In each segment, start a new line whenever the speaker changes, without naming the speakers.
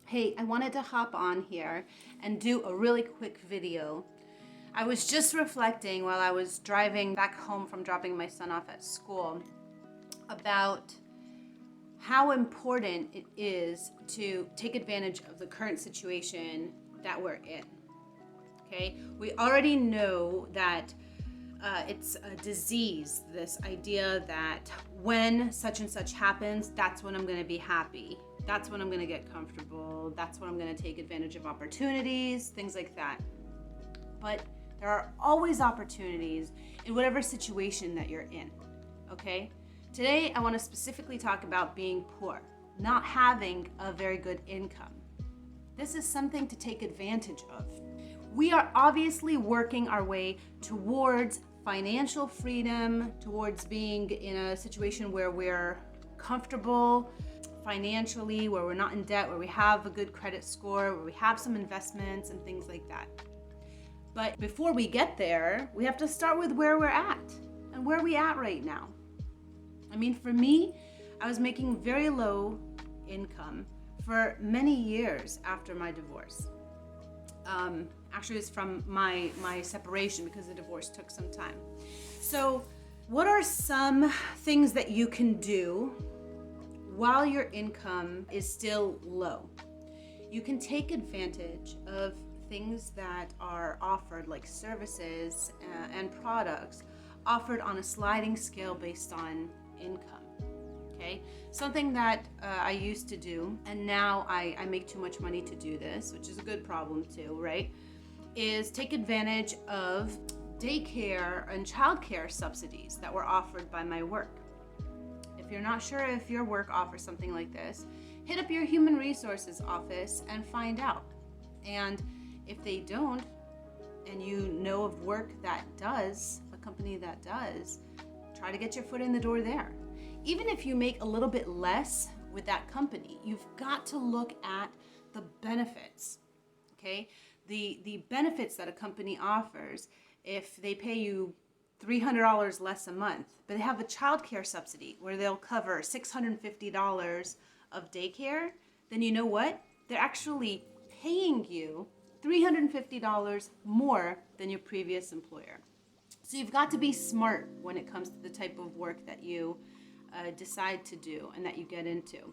Hey, I wanted to hop on here and do a really quick video. I was just reflecting while I was driving back home from dropping my son off at school about how important it is to take advantage of the current situation that we're in. Okay, we already know that it's a disease, this idea that when such and such happens, that's when I'm going to be happy. That's when I'm going to get comfortable. That's when I'm going to take advantage of opportunities, things like that. But there are always opportunities in whatever situation that you're in. Okay? Today, I want to specifically talk about being poor, not having a very good income. This is something to take advantage of. We are obviously working our way towards financial freedom, towards being in a situation where we're comfortable financially, where we're not in debt, where we have a good credit score, where we have some investments and things like that. But before we get there, we have to start with where we're at. And where are we at right now? I mean, for me, I was making very low income for many years after my divorce. Actually, it's from my separation because the divorce took some time. So, what are some things that you can do while your income is still low? You can take advantage of things that are offered, like services and products offered on a sliding scale based on income. Okay, something that I used to do, and now I make too much money to do this, which is a good problem too, right? Is take advantage of daycare and childcare subsidies that were offered by my work. If you're not sure if your work offers something like this, hit up your human resources office and find out. And if they don't, and you know of work that does, a company that does, try to get your foot in the door there. Even if you make a little bit less with that company, you've got to look at the benefits, okay? The benefits that a company offers if they pay you $300 less a month, but they have a childcare subsidy where they'll cover $650 of daycare, then you know what? They're actually paying you $350 more than your previous employer. So you've got to be smart when it comes to the type of work that you decide to do and that you get into.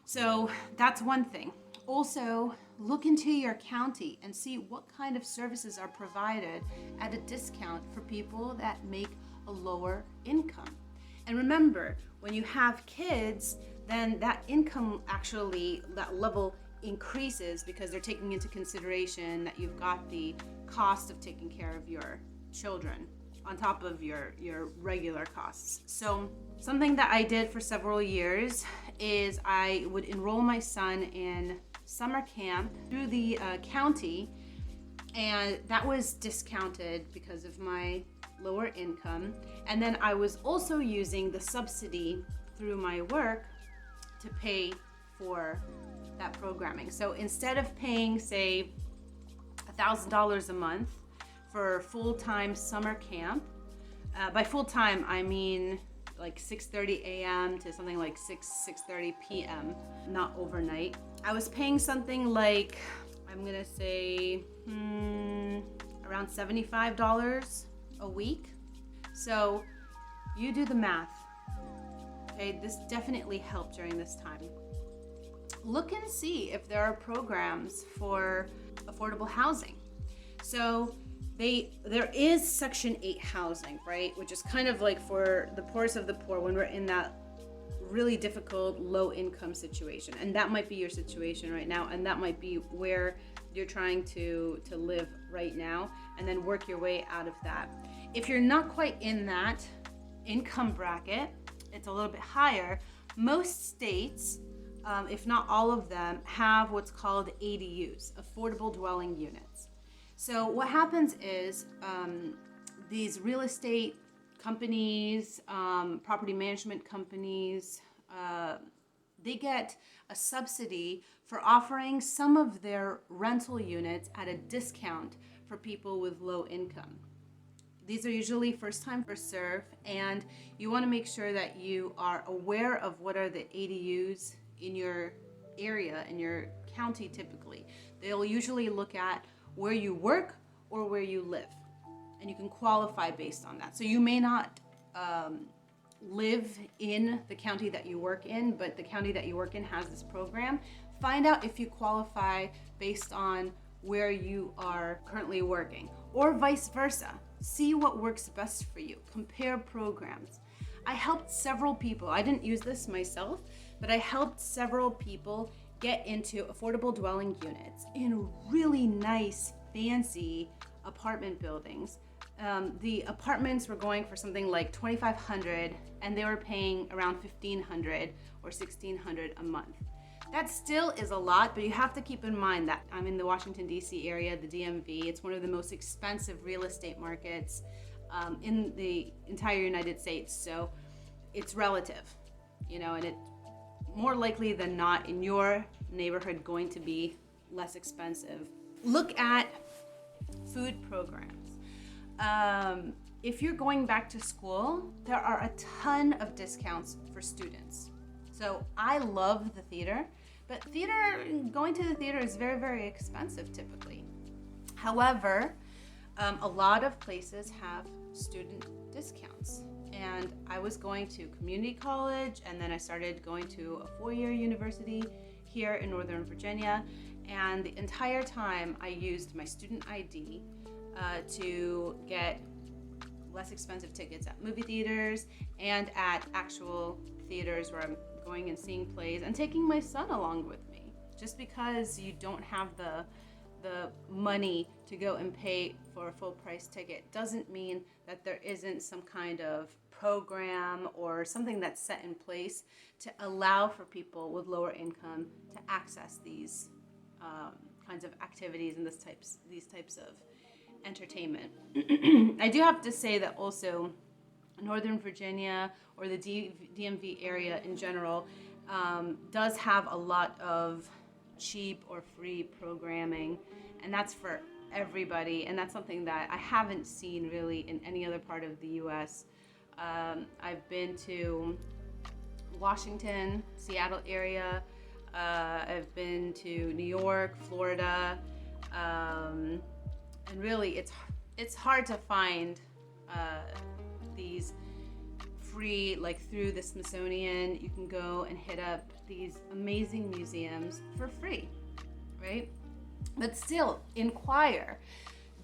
So that's one thing. Also, look into your county and see what kind of services are provided at a discount for people that make a lower income. And remember, when you have kids, then that income actually, that level increases because they're taking into consideration that you've got the cost of taking care of your children on top of your regular costs. So something that I did for several years is I would enroll my son in summer camp through the county, and that was discounted because of my lower income. And then I was also using the subsidy through my work to pay for that programming. So instead of paying, say, $1,000 a month for full-time summer camp, by full-time I mean like 6:30 a.m. to something like 6:30 p.m., not overnight. I was paying something like, I'm gonna say around $75 a week. So you do the math. Okay, this definitely helped during this time. Look and see if there are programs for affordable housing. So there is Section 8 housing, right? Which is kind of like for the poorest of the poor when we're in that really difficult low income situation. And that might be your situation right now, and that might be where you're trying to live right now, and then work your way out of that. If you're not quite in that income bracket, it's a little bit higher. Most states, if not all of them, have what's called ADUs, affordable dwelling units. So what happens is these real estate companies, property management companies, they get a subsidy for offering some of their rental units at a discount for people with low income. These are usually first time, first serve, and you want to make sure that you are aware of what are the ADUs in your area, in your county typically, they'll usually look at where you work or where you live. And you can qualify based on that. So you may not live in the county that you work in, but the county that you work in has this program. Find out if you qualify based on where you are currently working, or vice versa. See what works best for you. Compare programs. I helped several people. I didn't use this myself, but I helped several people get into affordable dwelling units in really nice, fancy apartment buildings. The apartments were going for something like $2,500, and they were paying around $1,500 or $1,600 a month. That still is a lot, but you have to keep in mind that I'm in the Washington, D.C. area, the DMV. It's one of the most expensive real estate markets in the entire United States. So it's relative, and it's more likely than not in your neighborhood going to be less expensive. Look at food programs. If you're going back to school, there are a ton of discounts for students. So I love the theater, but going to the theater is very, very expensive typically. However, a lot of places have student discounts. And I was going to community college, and then I started going to a four-year university here in Northern Virginia. And the entire time I used my student ID to get less expensive tickets at movie theaters and at actual theaters where I'm going and seeing plays, and taking my son along with me. Just because you don't have the money to go and pay for a full price ticket doesn't mean that there isn't some kind of program or something that's set in place to allow for people with lower income to access these kinds of activities and these types of entertainment. I do have to say that also Northern Virginia, or the DMV area in general, does have a lot of cheap or free programming, and that's for everybody, and that's something that I haven't seen really in any other part of the US. I've been to Washington, Seattle area, I've been to New York, Florida, and really it's hard to find these free, like through the Smithsonian. You can go and hit up these amazing museums for free, right? But still, inquire.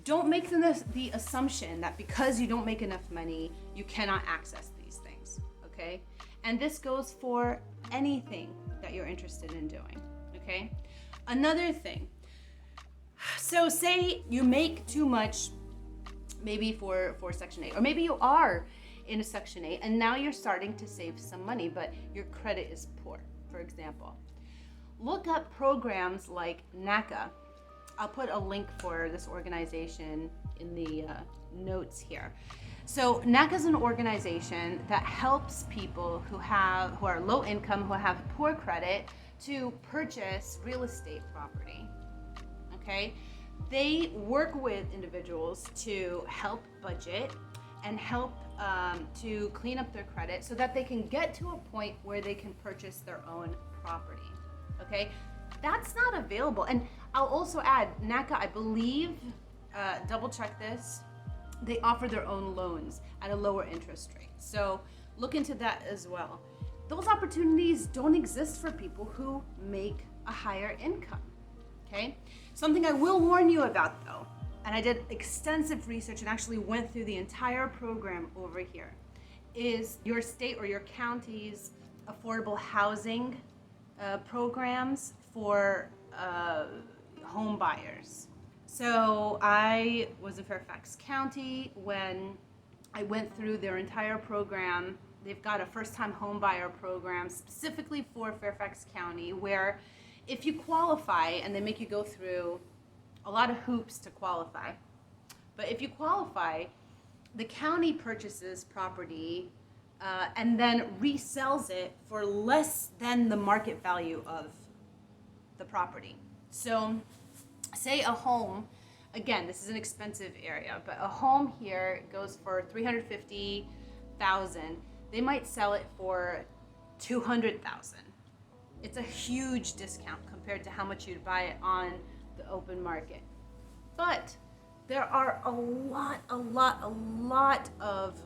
Don't make the assumption that because you don't make enough money, you cannot access these things, okay? And this goes for anything that you're interested in doing, okay? Another thing, so say you make too much maybe for Section 8, or maybe you are in a Section 8 and now you're starting to save some money, but your credit is poor, for example. Look up programs like NACA. I'll put a link for this organization in the notes here. So NACA is an organization that helps people who are low income, who have poor credit, to purchase real estate property, okay? They work with individuals to help budget and help to clean up their credit so that they can get to a point where they can purchase their own property, okay? That's not available. And I'll also add, NACA, I believe, double check this, they offer their own loans at a lower interest rate. So look into that as well. Those opportunities don't exist for people who make a higher income, okay? Something I will warn you about though, and I did extensive research and actually went through the entire program over here, is your state or your county's affordable housing programs for home buyers. So I was in Fairfax County when I went through their entire program. They've got a first-time home buyer program specifically for Fairfax County, where if you qualify, and they make you go through a lot of hoops to qualify, but if you qualify, the county purchases property and then resells it for less than the market value of the property. So say a home, again, this is an expensive area, but a home here goes for $350,000. They might sell it for $200,000, It's a huge discount compared to how much you'd buy it on the open market. But there are a lot of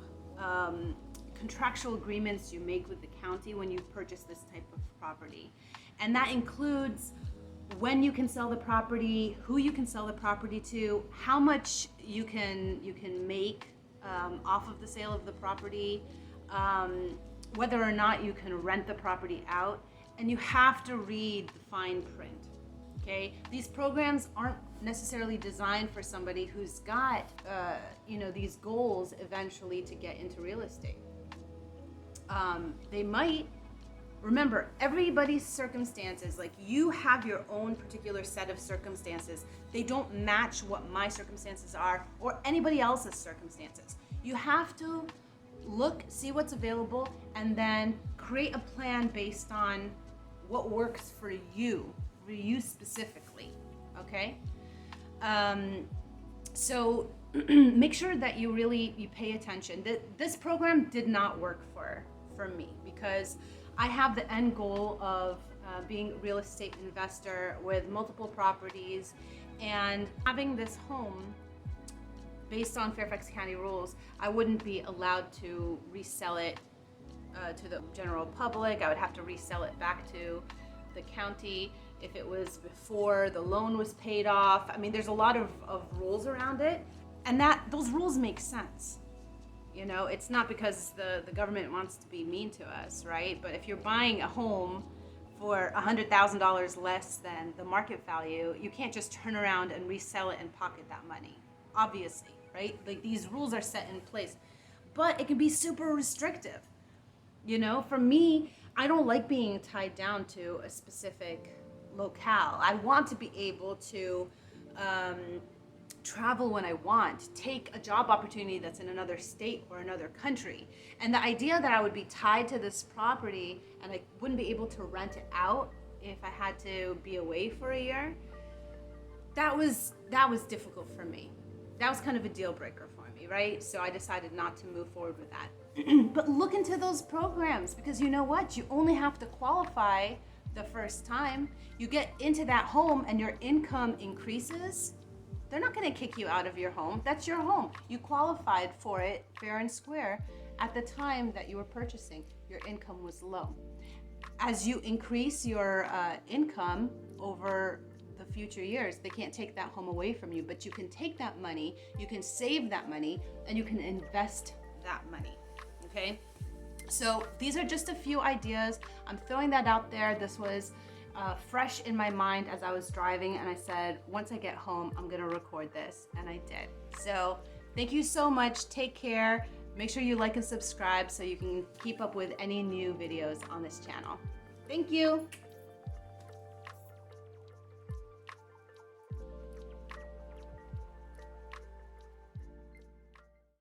contractual agreements you make with the county when you purchase this type of property. And that includes when you can sell the property, who you can sell the property to, how much you can make off of the sale of the property, whether or not you can rent the property out, and you have to read the fine print. Okay, these programs aren't necessarily designed for somebody who's got these goals eventually to get into real estate. They might. Remember, everybody's circumstances, like you have your own particular set of circumstances. They don't match what my circumstances are or anybody else's circumstances. You have to look, see what's available, and then create a plan based on what works for you specifically, okay? So make sure that you pay attention. This program did not work for me because I have the end goal of being a real estate investor with multiple properties, and having this home based on Fairfax County rules, I wouldn't be allowed to resell it to the general public. I would have to resell it back to the county if it was before the loan was paid off. I mean, there's a lot of rules around it, and those rules make sense. You know, it's not because the government wants to be mean to us, right? But if you're buying a home for $100,000 less than the market value, you can't just turn around and resell it and pocket that money, obviously, right? Like, these rules are set in place, but it can be super restrictive. You know, for me, I don't like being tied down to a specific locale. I want to be able to travel when I want, take a job opportunity that's in another state or another country. And the idea that I would be tied to this property and I wouldn't be able to rent it out if I had to be away for a year, that was difficult for me. That was kind of a deal breaker for me, right? So I decided not to move forward with that. But look into those programs, because you know what? You only have to qualify the first time. You get into that home and your income increases, they're not going to kick you out of your home. That's your home. You qualified for it fair and square at the time that you were purchasing. Your income was low. As you increase your income over the future years, they can't take that home away from you, but you can take that money, you can save that money, and you can invest that money, okay? So these are just a few ideas. I'm throwing that out there. This was fresh in my mind as I was driving, and I said, once I get home, I'm gonna record this, and I did. So thank you so much. Take care. Make sure you like and subscribe so you can keep up with any new videos on this channel. Thank you.